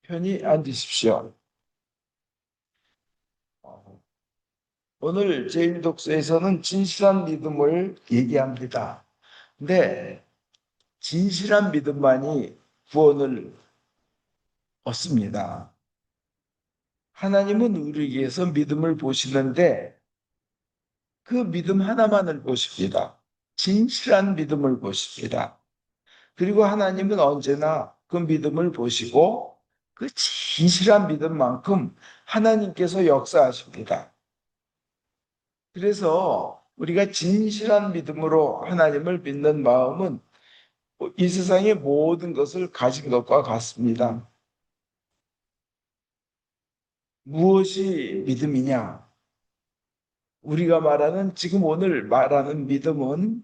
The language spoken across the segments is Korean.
편히 앉으십시오. 오늘 제1독서에서는 진실한 믿음을 얘기합니다. 근데 진실한 믿음만이 구원을 얻습니다. 하나님은 우리에게서 믿음을 보시는데 그 믿음 하나만을 보십니다. 진실한 믿음을 보십니다. 그리고 하나님은 언제나 그 믿음을 보시고 그 진실한 믿음만큼 하나님께서 역사하십니다. 그래서 우리가 진실한 믿음으로 하나님을 믿는 마음은 이 세상의 모든 것을 가진 것과 같습니다. 무엇이 믿음이냐? 우리가 말하는, 지금 오늘 말하는 믿음은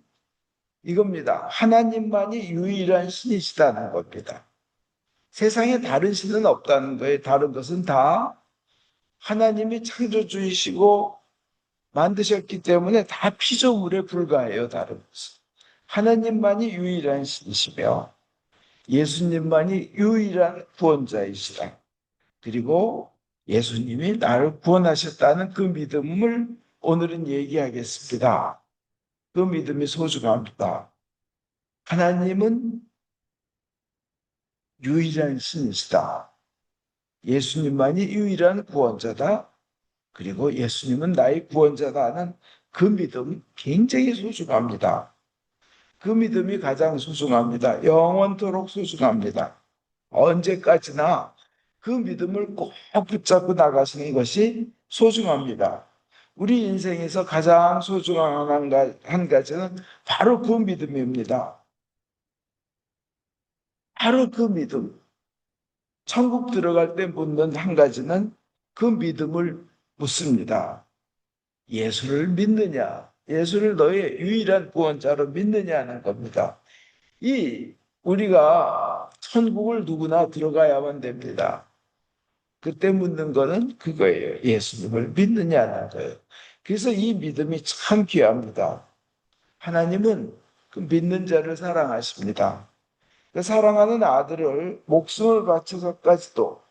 이겁니다. 하나님만이 유일한 신이시다는 겁니다. 세상에 다른 신은 없다는 거예요. 다른 것은 다 하나님이 창조주이시고 만드셨기 때문에 다 피조물에 불과해요. 다른 것은. 하나님만이 유일한 신이시며 예수님만이 유일한 구원자이시다. 그리고 예수님이 나를 구원하셨다는 그 믿음을 오늘은 얘기하겠습니다. 그 믿음이 소중합니다. 하나님은 유일한 신이시다. 예수님만이 유일한 구원자다. 그리고 예수님은 나의 구원자다는 그 믿음 굉장히 소중합니다. 그 믿음이 가장 소중합니다. 영원토록 소중합니다. 언제까지나 그 믿음을 꼭 붙잡고 나가시는 것이 소중합니다. 우리 인생에서 가장 소중한 한 가지는 바로 그 믿음입니다. 바로 그 믿음. 천국 들어갈 때 묻는 한 가지는 그 믿음을 묻습니다. 예수를 믿느냐? 예수를 너의 유일한 구원자로 믿느냐는 겁니다. 우리가 천국을 누구나 들어가야만 됩니다. 그때 묻는 거는 그거예요. 예수님을 믿느냐는 거예요. 그래서 이 믿음이 참 귀합니다. 하나님은 그 믿는 자를 사랑하십니다. 그 사랑하는 아들을 목숨을 바쳐서까지도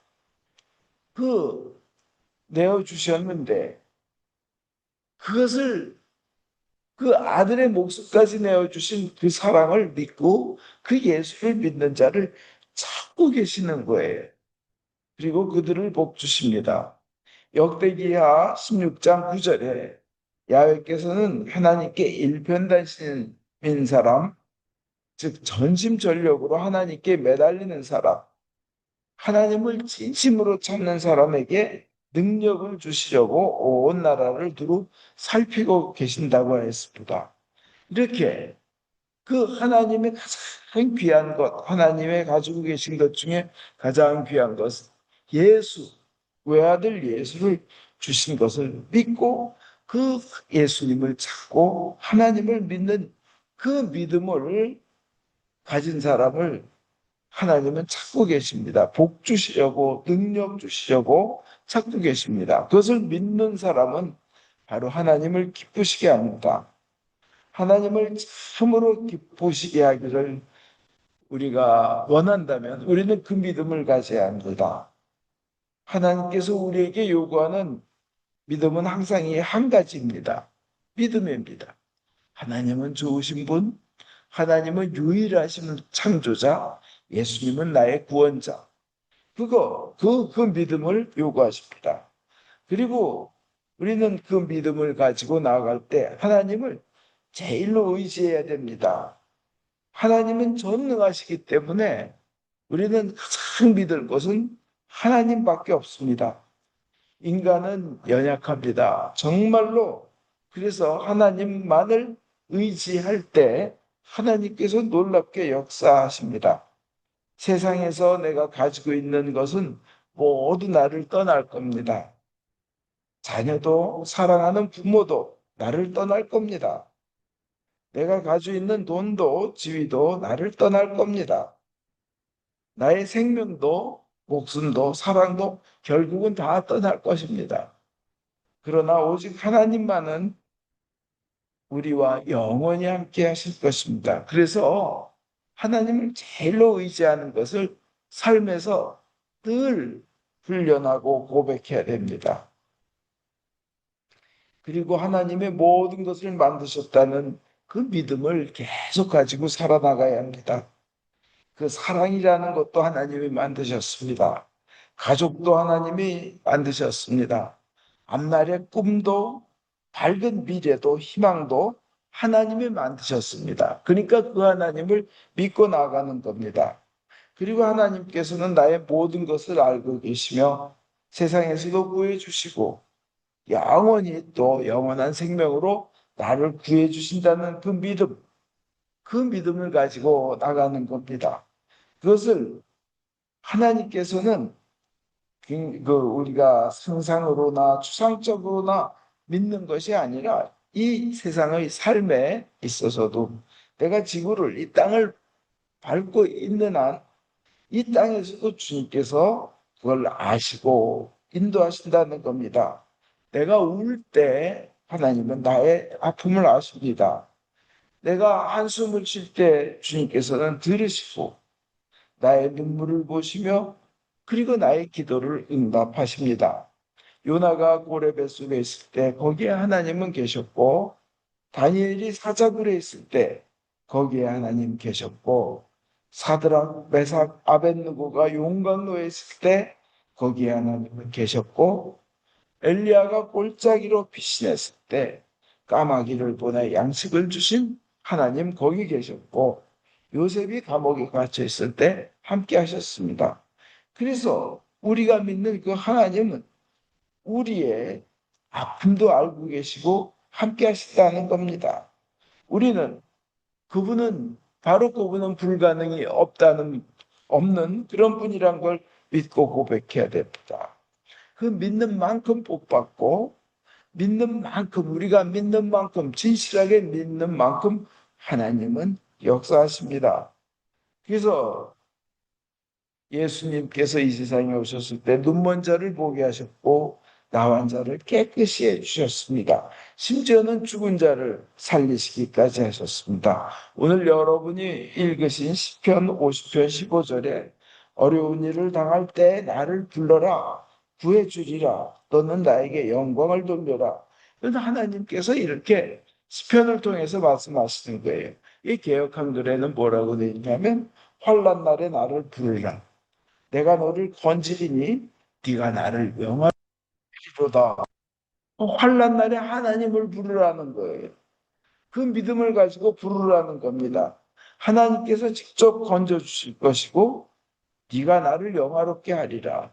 그 내어주셨는데 그것을 그 아들의 목숨까지 내어주신 그 사랑을 믿고 그 예수를 믿는 자를 찾고 계시는 거예요. 그리고 그들을 복 주십니다. 역대기하 16장 9절에 야훼께서는 하나님께 일편단심인 사람, 즉 전심전력으로 하나님께 매달리는 사람, 하나님을 진심으로 찾는 사람에게 능력을 주시려고 온 나라를 두루 살피고 계신다고 했습니다. 이렇게 그 하나님의 가장 귀한 것, 하나님의 가지고 계신 것 중에 가장 귀한 것은 예수, 외아들 예수를 주신 것을 믿고 그 예수님을 찾고 하나님을 믿는 그 믿음을 가진 사람을 하나님은 찾고 계십니다. 복 주시려고, 능력 주시려고 찾고 계십니다. 그것을 믿는 사람은 바로 하나님을 기쁘시게 합니다. 하나님을 참으로 기쁘시게 하기를 우리가 원한다면 우리는 그 믿음을 가져야 합니다. 하나님께서 우리에게 요구하는 믿음은 항상 이 한 가지입니다. 믿음입니다. 하나님은 좋으신 분, 하나님은 유일하신 창조자, 예수님은 나의 구원자. 그 믿음을 요구하십니다. 그리고 우리는 그 믿음을 가지고 나아갈 때 하나님을 제일로 의지해야 됩니다. 하나님은 전능하시기 때문에 우리는 가장 믿을 것은 하나님밖에 없습니다. 인간은 연약합니다. 정말로. 그래서 하나님만을 의지할 때 하나님께서 놀랍게 역사하십니다. 세상에서 내가 가지고 있는 것은 모두 나를 떠날 겁니다. 자녀도 사랑하는 부모도 나를 떠날 겁니다. 내가 가지고 있는 돈도 지위도 나를 떠날 겁니다. 나의 생명도 목숨도 사랑도 결국은 다 떠날 것입니다. 그러나 오직 하나님만은 우리와 영원히 함께 하실 것입니다. 그래서 하나님을 제일로 의지하는 것을 삶에서 늘 훈련하고 고백해야 됩니다. 그리고 하나님의 모든 것을 만드셨다는 그 믿음을 계속 가지고 살아나가야 합니다. 그 사랑이라는 것도 하나님이 만드셨습니다. 가족도 하나님이 만드셨습니다. 앞날의 꿈도 밝은 미래도 희망도 하나님이 만드셨습니다. 그러니까 그 하나님을 믿고 나가는 겁니다. 그리고 하나님께서는 나의 모든 것을 알고 계시며 세상에서도 구해주시고 영원히 또 영원한 생명으로 나를 구해주신다는 그 믿음을 가지고 나가는 겁니다. 그것을 하나님께서는 우리가 상상으로나 추상적으로나 믿는 것이 아니라 이 세상의 삶에 있어서도 내가 지구를 이 땅을 밟고 있는 한 이 땅에서도 주님께서 그걸 아시고 인도하신다는 겁니다. 내가 울 때 하나님은 나의 아픔을 아십니다. 내가 한숨을 쉴 때 주님께서는 들으시고 나의 눈물을 보시며 그리고 나의 기도를 응답하십니다. 요나가 고래 뱃속에 있을 때 거기에 하나님은 계셨고 다니엘이 사자굴에 있을 때 거기에 하나님 계셨고 사드락, 메삭, 아벳느고가 용광로에 있을 때 거기에 하나님은 계셨고 엘리야가 골짜기로 피신했을 때 까마귀를 보내 양식을 주신 하나님 거기 계셨고 요셉이 감옥에 갇혀 있을 때 함께 하셨습니다. 그래서 우리가 믿는 그 하나님은 우리의 아픔도 알고 계시고 함께 하신다는 겁니다. 우리는 바로 그분은 불가능이 없는 그런 분이란 걸 믿고 고백해야 됩니다. 그 믿는 만큼 복 받고 믿는 만큼 우리가 믿는 만큼 진실하게 믿는 만큼 하나님은 역사하십니다. 그래서 예수님께서 이 세상에 오셨을 때 눈먼 자를 보게 하셨고 나한 자를 깨끗이 해주셨습니다. 심지어는 죽은 자를 살리시기까지 하셨습니다. 오늘 여러분이 읽으신 시편 50편 15절에 어려운 일을 당할 때 나를 불러라 구해주리라 너는 나에게 영광을 돌려라. 그래서 하나님께서 이렇게 시편을 통해서 말씀하시는 거예요. 이 개역한글에는 뭐라고 되어 있냐면 환난 날에 나를 부르라. 내가 너를 건지리니 네가 나를 영화로다. 환난 날에 하나님을 부르라는 거예요. 그 믿음을 가지고 부르라는 겁니다. 하나님께서 직접 건져 주실 것이고 네가 나를 영화롭게 하리라.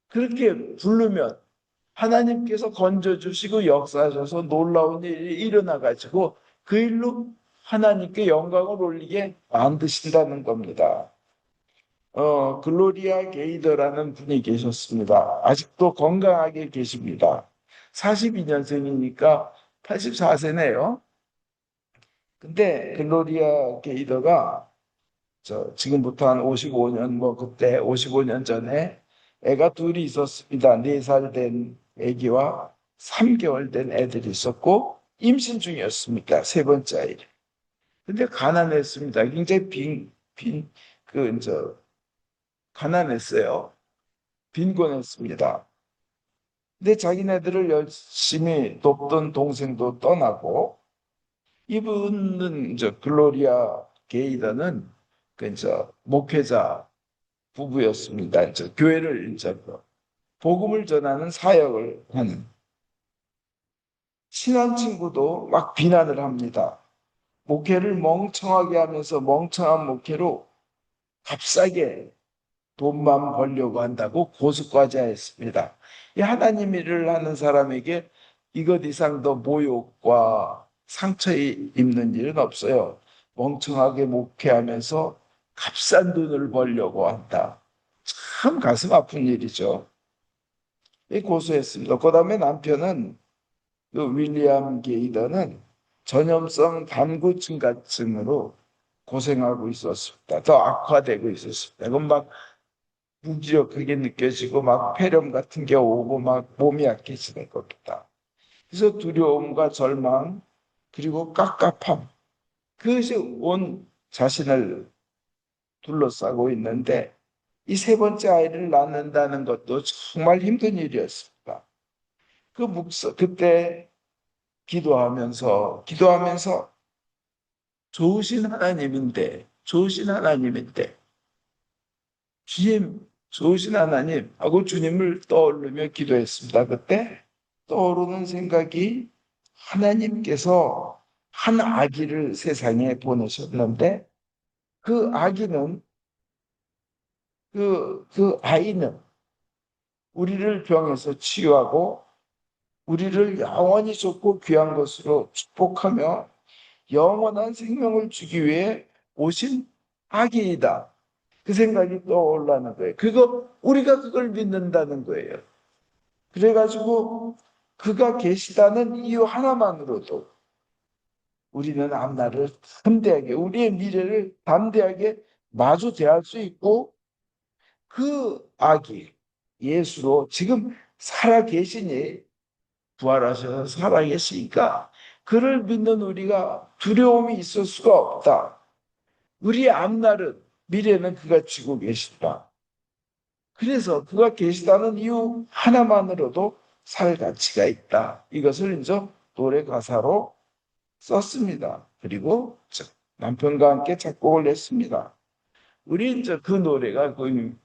그렇게 부르면 하나님께서 건져 주시고 역사하셔서 놀라운 일이 일어나 가지고 그 일로 하나님께 영광을 올리게 만드신다는 겁니다. 글로리아 게이더라는 분이 계셨습니다. 아직도 건강하게 계십니다. 42년생이니까 84세네요. 근데 글로리아 게이더가 지금부터 한 55년, 그때 55년 전에 애가 둘이 있었습니다. 4살 된 애기와 3개월 된 애들이 있었고, 임신 중이었습니다. 세 번째 아이를. 근데 가난했습니다. 굉장히 그, 가난했어요. 빈곤했습니다. 근데 자기네들을 열심히 돕던 동생도 떠나고 이분은 글로리아 게이더는 목회자 부부였습니다. 교회를 복음을 전하는 사역을 하는 친한 친구도 막 비난을 합니다. 목회를 멍청하게 하면서 멍청한 목회로 값싸게 돈만 벌려고 한다고 고수과자했습니다. 이 하나님 일을 하는 사람에게 이것 이상 더 모욕과 상처 입는 일은 없어요. 멍청하게 목회하면서 값싼 돈을 벌려고 한다. 참 가슴 아픈 일이죠. 고소했습니다. 그 다음에 남편은 그 윌리엄 게이더는 전염성 담구 증가증으로 고생하고 있었습니다. 더 악화되고 있었습니다. 그건 막 무기력하게 느껴지고 막 폐렴 같은 게 오고 막 몸이 약해지는 겁니다. 그래서 두려움과 절망 그리고 깝깝함 그것이 온 자신을 둘러싸고 있는데 이 세 번째 아이를 낳는다는 것도 정말 힘든 일이었습니다. 그때 기도하면서 좋으신 하나님인데, 주님, 좋으신 하나님 하고 주님을 떠올리며 기도했습니다. 그때 떠오르는 생각이 하나님께서 한 아기를 세상에 보내셨는데 그 아기는 그 아이는 우리를 병에서 치유하고 우리를 영원히 좋고 귀한 것으로 축복하며 영원한 생명을 주기 위해 오신 아기이다. 그 생각이 떠올라는 거예요. 우리가 그걸 믿는다는 거예요. 그래가지고 그가 계시다는 이유 하나만으로도 우리는 앞날을 담대하게, 우리의 미래를 담대하게 마주 대할 수 있고 그 아기, 예수로 지금 살아계시니 부활하셔서 살아계시니까 그를 믿는 우리가 두려움이 있을 수가 없다. 우리의 앞날은, 미래는 그가 쥐고 계신다. 그래서 그가 계시다는 이유 하나만으로도 살 가치가 있다. 이것을 이제 노래 가사로 썼습니다. 그리고 남편과 함께 작곡을 했습니다. 우리 이제 그 노래가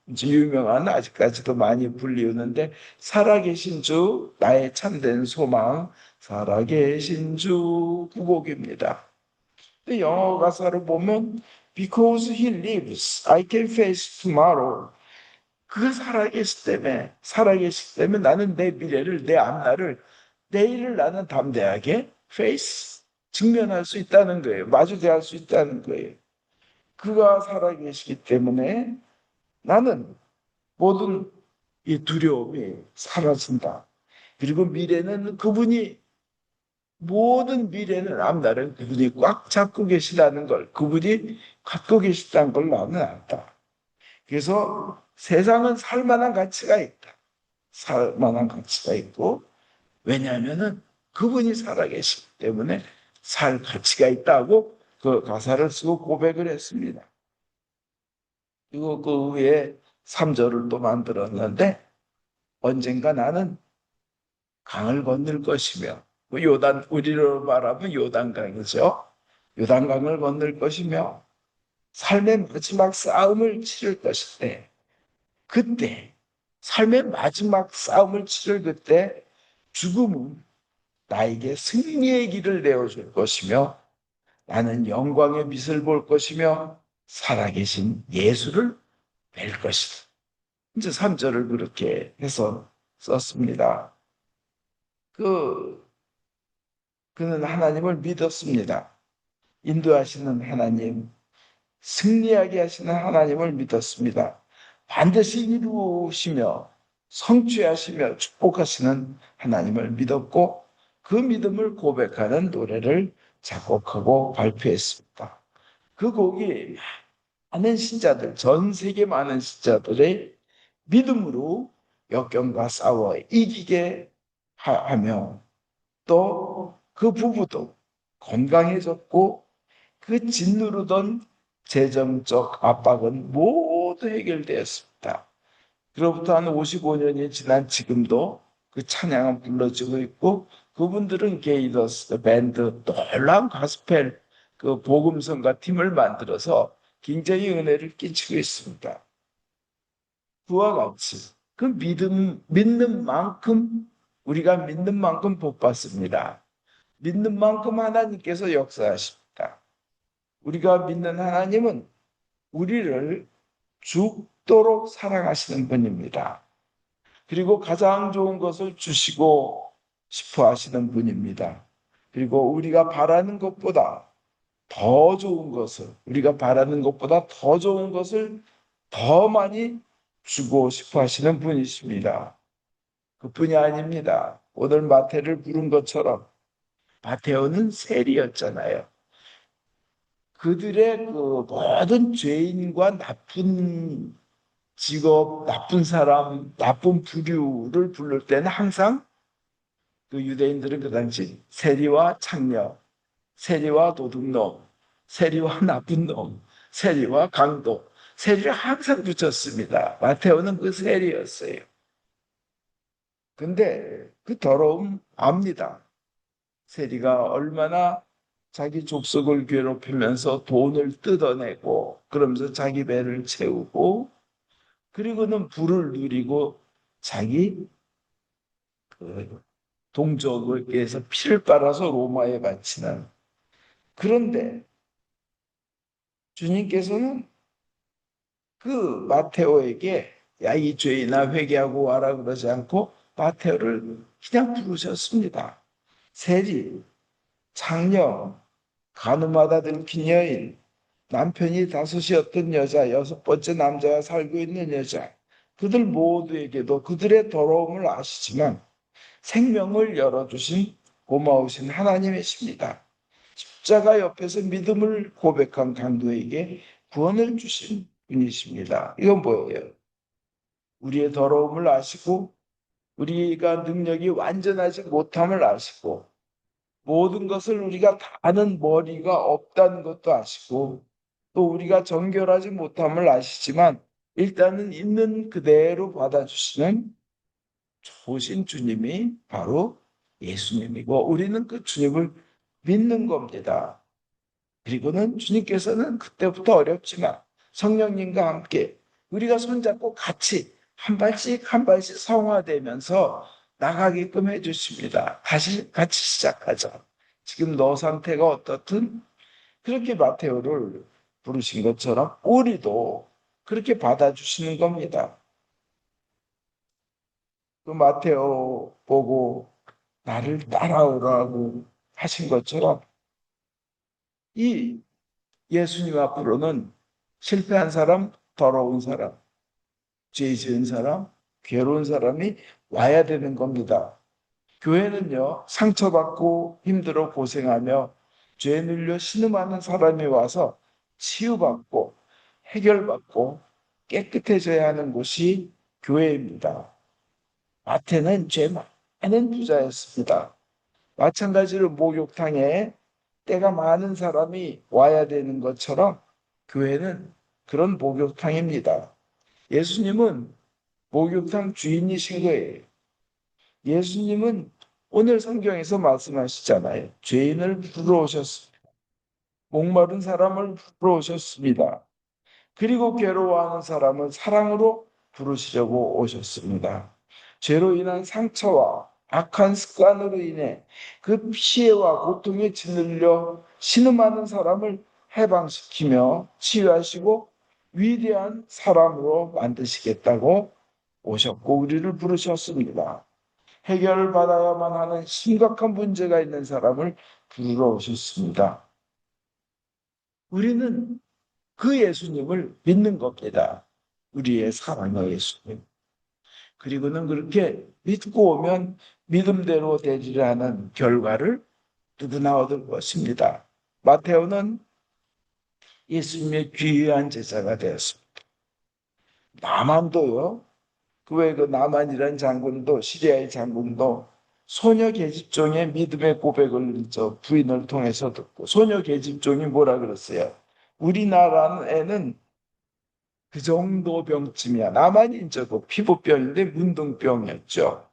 이제 유명한 아직까지도 많이 불리우는데 살아계신 주 나의 참된 소망 살아계신 주 그 곡입니다. 근데 영어 가사를 보면 Because he lives, I can face tomorrow. 그가 살아계시기 때문에 나는 내 미래를, 내 앞날을, 내일을 나는 담대하게 face, 직면할 수 있다는 거예요. 마주대할 수 있다는 거예요. 그가 살아계시기 때문에 나는 모든 이 두려움이 사라진다. 그리고 모든 미래는 앞날은 그분이 꽉 잡고 계시다는 걸, 그분이 갖고 계시다는 걸 나는 안다. 그래서 세상은 살만한 가치가 있다. 살만한 가치가 있고, 왜냐하면은 그분이 살아계시기 때문에 살 가치가 있다고 그 가사를 쓰고 고백을 했습니다. 그리고 그 후에 3절을 또 만들었는데, 언젠가 나는 강을 건널 것이며, 우리로 말하면 요단강이죠. 요단강을 건널 것이며, 삶의 마지막 싸움을 치를 것인데, 그때, 삶의 마지막 싸움을 치를 그때, 죽음은 나에게 승리의 길을 내어줄 것이며, 나는 영광의 빛을 볼 것이며, 살아계신 예수를 뵐 것이다. 이제 3절을 그렇게 해서 썼습니다. 그는 하나님을 믿었습니다. 인도하시는 하나님, 승리하게 하시는 하나님을 믿었습니다. 반드시 이루시며 성취하시며 축복하시는 하나님을 믿었고 그 믿음을 고백하는 노래를 작곡하고 발표했습니다. 그 곡이 전 세계 많은 신자들의 믿음으로 역경과 싸워 이기게 하며 또 그 부부도 건강해졌고 그 짓누르던 재정적 압박은 모두 해결되었습니다. 그로부터 한 55년이 지난 지금도 그 찬양은 불러지고 있고 그분들은 게이더스 밴드 놀라운 가스펠 그 복음성가 팀을 만들어서 굉장히 은혜를 끼치고 있습니다. 그와 같이 우리가 믿는 만큼 복 받습니다. 믿는 만큼 하나님께서 역사하십니다. 우리가 믿는 하나님은 우리를 죽도록 사랑하시는 분입니다. 그리고 가장 좋은 것을 주시고 싶어 하시는 분입니다. 그리고 우리가 바라는 것보다 더 좋은 것을 더 많이 주고 싶어 하시는 분이십니다. 그뿐이 아닙니다. 오늘 마태를 부른 것처럼 마테오는 세리였잖아요. 그들의 그 모든 죄인과 나쁜 직업, 나쁜 사람, 나쁜 부류를 부를 때는 항상 그 유대인들은 그 당시 세리와 창녀, 세리와 도둑놈, 세리와 나쁜 놈, 세리와 강도, 세리를 항상 붙였습니다. 마테오는 그 세리였어요. 근데 그 더러움 압니다. 세리가 얼마나 자기 족속을 괴롭히면서 돈을 뜯어내고 그러면서 자기 배를 채우고 그리고는 부를 누리고 자기 그 동족에게서 피를 빨아서 로마에 바치는. 그런데 주님께서는 그 마테오에게 야, 이 죄인아 회개하고 와라 그러지 않고 마테오를 그냥 부르셨습니다. 세리, 장녀, 간음하다 들킨 여인, 남편이 다섯이었던 여자, 여섯 번째 남자와 살고 있는 여자, 그들 모두에게도 그들의 더러움을 아시지만 생명을 열어주신 고마우신 하나님이십니다. 십자가 옆에서 믿음을 고백한 강도에게 구원을 주신 분이십니다. 이건 뭐예요? 우리의 더러움을 아시고 우리가 능력이 완전하지 못함을 아시고 모든 것을 우리가 다 아는 머리가 없다는 것도 아시고 또 우리가 정결하지 못함을 아시지만 일단은 있는 그대로 받아주시는 좋으신 주님이 바로 예수님이고 우리는 그 주님을 믿는 겁니다. 그리고는 주님께서는 그때부터 어렵지만 성령님과 함께 우리가 손잡고 같이 한 발씩 한 발씩 성화되면서 나가게끔 해주십니다. 다시 같이 시작하자. 지금 너 상태가 어떻든 그렇게 마테오를 부르신 것처럼 우리도 그렇게 받아주시는 겁니다. 그 마테오 보고 나를 따라오라고 하신 것처럼 이 예수님 앞으로는 실패한 사람, 더러운 사람, 죄 지은 사람, 괴로운 사람이 와야 되는 겁니다. 교회는요, 상처받고 힘들어 고생하며 죄에 눌려 신음하는 사람이 와서 치유받고 해결받고 깨끗해져야 하는 곳이 교회입니다. 마태는 죄 많은 부자였습니다. 마찬가지로 목욕탕에 때가 많은 사람이 와야 되는 것처럼 교회는 그런 목욕탕입니다. 예수님은 목욕탕 주인이신 거예요. 예수님은 오늘 성경에서 말씀하시잖아요. 죄인을 부르셨습니다. 목마른 사람을 부르셨습니다. 그리고 괴로워하는 사람을 사랑으로 부르시려고 오셨습니다. 죄로 인한 상처와 악한 습관으로 인해 그 피해와 고통에 짓눌려 신음하는 사람을 해방시키며 치유하시고 위대한 사람으로 만드시겠다고 오셨고 우리를 부르셨습니다. 해결을 받아야만 하는 심각한 문제가 있는 사람을 부르러 오셨습니다. 우리는 그 예수님을 믿는 겁니다. 우리의 사랑의 예수님. 그리고는 그렇게 믿고 오면 믿음대로 되지 않은 결과를 누구나 얻을 것입니다. 마테오는 예수님의 귀한 제자가 되었습니다. 나만도요. 그 나만이라는 장군도 시리아의 장군도 소녀 계집종의 믿음의 고백을 부인을 통해서 듣고 소녀 계집종이 뭐라 그랬어요? 우리나라에는 그 정도 병쯤이야. 나만이 저거 피부병인데 문둥병이었죠.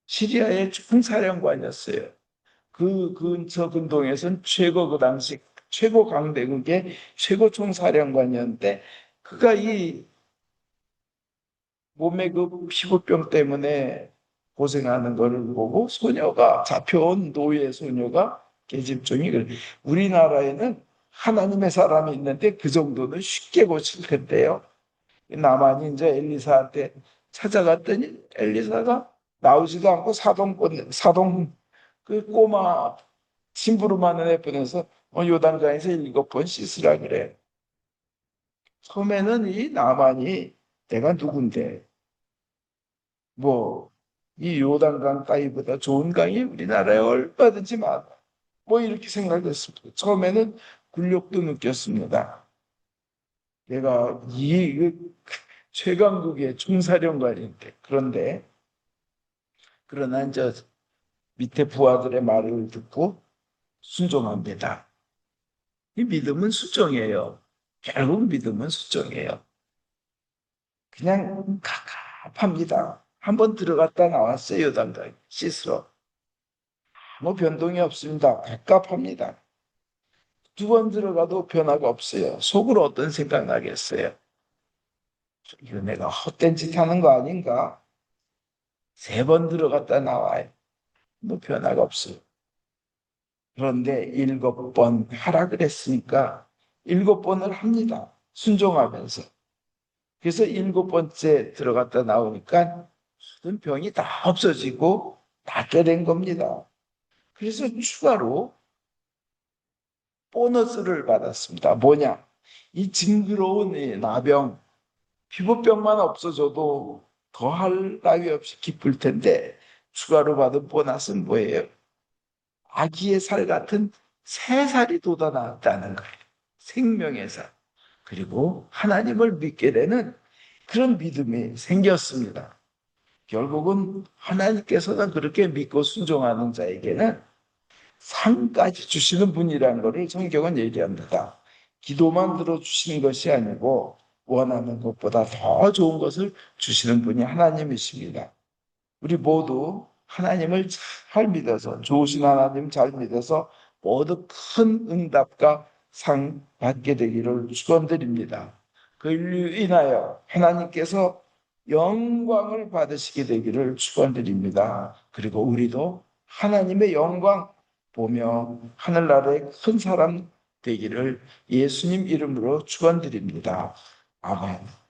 시리아의 총사령관이었어요. 그 근처 근동에선 최고 그 당시 최고 강대국의 최고 총사령관이었는데 그가 이 몸에 그 피부병 때문에 고생하는 것을 보고 소녀가 잡혀온 노예 소녀가 계집종이 그래. 우리나라에는 하나님의 사람이 있는데 그 정도는 쉽게 고칠 텐데요. 나만이 이제 엘리사한테 찾아갔더니 엘리사가 나오지도 않고 사동 그 꼬마 심부름하는 애 보내서 요단강에서 7번 씻으라 그래. 처음에는 이 나만이 내가 누군데 뭐 이 요단강 따위보다 좋은 강이 우리나라에 얼마든지 많아. 뭐 이렇게 생각했습니다. 처음에는 굴욕도 느꼈습니다. 내가 이 최강국의 총사령관인데 그러나 이제 밑에 부하들의 말을 듣고 순종합니다. 이 믿음은 순종이에요. 결국 믿음은 수정이에요. 그냥 갑갑합니다. 한번 들어갔다 나왔어요. 요단강 씻으러. 아무 변동이 없습니다. 갑갑합니다. 두 번 들어가도 변화가 없어요. 속으로 어떤 생각 나겠어요? 이거 내가 헛된 짓 하는 거 아닌가? 세 번 들어갔다 나와요. 뭐 변화가 없어요. 그런데 7번 하라 그랬으니까 7번을 합니다. 순종하면서. 그래서 7번째 들어갔다 나오니까 모든 병이 다 없어지고 낫게 된 겁니다. 그래서 추가로 보너스를 받았습니다. 뭐냐? 이 징그러운 이 나병, 피부병만 없어져도 더할 나위 없이 기쁠 텐데 추가로 받은 보너스는 뭐예요? 아기의 살 같은 새 살이 돋아났다는 거예요. 생명의 살. 그리고 하나님을 믿게 되는 그런 믿음이 생겼습니다. 결국은 하나님께서는 그렇게 믿고 순종하는 자에게는 상까지 주시는 분이라는 것을 성경은 얘기합니다. 기도만 들어주시는 것이 아니고 원하는 것보다 더 좋은 것을 주시는 분이 하나님이십니다. 우리 모두 하나님을 잘 믿어서, 좋으신 하나님 잘 믿어서 모두 큰 응답과 상 받게 되기를 축원드립니다. 그를 인하여 하나님께서 영광을 받으시게 되기를 축원드립니다. 그리고 우리도 하나님의 영광 보며 하늘나라의 큰 사람 되기를 예수님 이름으로 축원드립니다. 아멘.